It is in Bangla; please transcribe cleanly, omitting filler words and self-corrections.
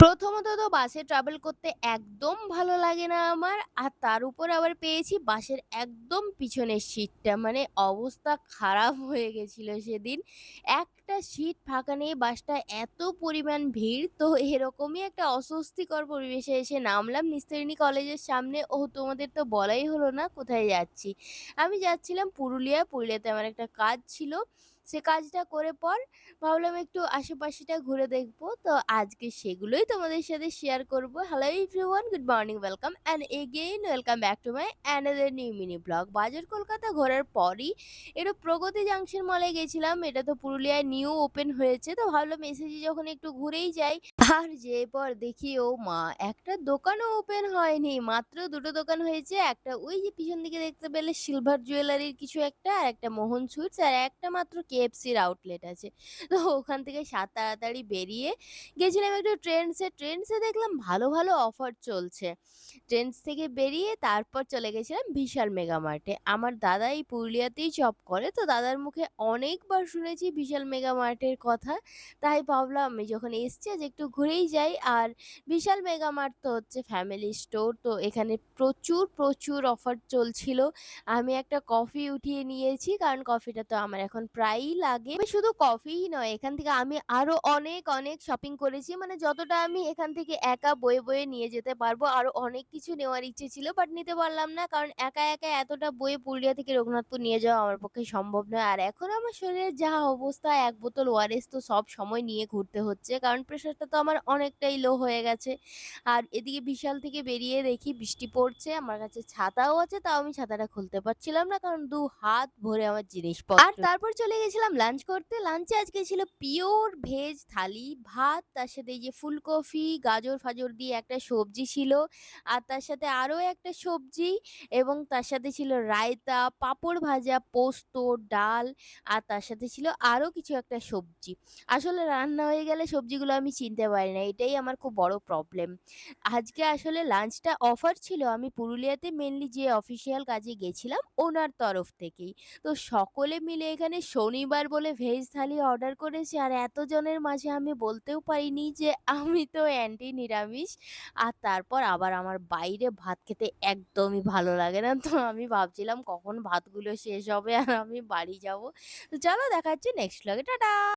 প্রথমত তো বাসে ট্রাভেল করতে একদম ভালো লাগে না আমার। আর তার উপর আবার পেয়েছি বাসের একদম পিছনের সিটটা। মানে অবস্থা খারাপ হয়ে গেছিল সেদিন। একটা সিট ফাঁকা নেই, বাসটা এত পরিমাণ ভিড়। তো এরকমই একটা অস্বস্তিকর পরিবেশে এসে নামলাম নিস্তারিণী কলেজের সামনে। তোমাদের তো বলাই হলো না কোথায় যাচ্ছি। আমি যাচ্ছিলাম পুরুলিয়া। পুরুলিয়াতে আমার একটা কাজ ছিল। সে কাজটা করে পর ভাবলাম একটু আশেপাশেটা ঘুরে দেখবো। তো আজকে সেগুলোই তোমাদের সাথে শেয়ার করব। Hello everyone, good morning, welcome and again welcome back to my another new mini blog. বাজার কলকাতা ঘোরার পরই একটু প্রগতি জাংশন মলে গেছিলাম। এটা তো পুরুলিয়ায় নিউ ওপেন হয়েছে। তো ভাবলাম এসেছি যখন একটু ঘুরেই যাই। আর যেয়ে পর দেখি ও মা! একটা দোকানও ওপেন হয়নি। মাত্র ২ টো দোকান হয়েছে। একটা ওই যে পিছন দিকে দেখতে পেলে সিলভার জুয়েলারির কিছু একটা, আর একটা মোহন সুইটস, আর একটা মাত্র কেএফসির আউটলেট আছে। তো ওখান থেকে তাড়াতাড়ি বেরিয়ে গেছিলাম একটু ট্রেন্ডসে। ট্রেন্ডসে দেখলাম ভালো, ভালো অফার চলছে। ট্রেন্ডস থেকে বেরিয়ে তারপর চলে গেছিলাম বিশাল মেগা মার্টে। আমার দাদা এই পুরুলিয়াতেই জব করে। তো দাদার মুখে অনেকবার শুনেছি বিশাল মেগা মার্টের কথা। তাই ভাবলাম আমি যখন এসছি আজ একটু ঘুরেই যাই। আর বিশাল মেগা মার্ট তো হচ্ছে ফ্যামিলি স্টোর। তো এখানে প্রচুর, প্রচুর অফার চলছিল। আমি একটা কফি উঠিয়ে নিয়েছি, কারণ কফিটা তো আমার এখন প্রায়ই লাগে। তবে শুধু কফিই নয়, এখান থেকে আমি আরো অনেক, অনেক শপিং করেছি। মানে যতটা আমি এখান থেকে একা বয়ে, বয়ে নিয়ে যেতে পারবো। আরো অনেক কিছু নেওয়ার ইচ্ছে ছিল, বাট নিতে পারলাম না। কারণ একা, একা এতটা বয়ে পুরুলিয়া থেকে রঘুনাথপুর নিয়ে যাওয়া আমার পক্ষে সম্ভব নয়। আর এখন আমার শরীরের যা অবস্থা, ১ বোতল ওআরএস তো সবসময় নিয়ে ঘুরতে হচ্ছে। কারণ প্রেশারটা তো আমার অনেকটাই লো হয়ে গেছে। আর এদিকে বিশাল থেকে বেরিয়ে দেখি বৃষ্টি পড়ছে। আমার কাছে ছাতাও আছে, তাও আমি ছাতাটা খুলতে পারছিলাম না। কারণ ২ হাত ভরে আমার জিনিসপত্র। আর তারপর চলে গেছিলাম লাঞ্চ করতে। লাঞ্চে আজকে ছিল পিওর ভেজ থালি। ভাত, তার সাথে এই যে ফুলকপি, গাজর-ফাজর দিয়ে একটা সবজি ছিল। আর তার সাথে আরো একটা সবজি, এবং তার সাথে ছিল রায়তা, পাঁপড় ভাজা, পোস্ত, ডাল, আর তার সাথে ছিল আরো কিছু একটা সবজি। আসলে রান্না হয়ে গেলে সবজিগুলো আমি চিনতে পারি না। এটাই আমার খুব বড় প্রবলেম। আজকে আসলে লাঞ্চটা অফার ছিল। আমি পুরুলিয়াতে মেইনলি যে অফিসিয়াল কাজে গেছিলাম ওনার তরফ থেকেই। তো সকলে মিলে এখানে শনিবার বলে ভেজ থালি অর্ডার করেছি। আর এতজনের মাঝে আমি বলতেও পারিনি যে আমি তো অ্যান্টি নিরামিষ। আর তারপর আবার আমার বাইরে ভাত খেতে একদমই ভালো লাগে না। তো আমি ভাবছিলাম কখন ভাতগুলো শেষ হবে আর আমি বাড়ি যাবো। তো চলো দেখা হচ্ছে নেক্সট ভ্লগে। টাটা!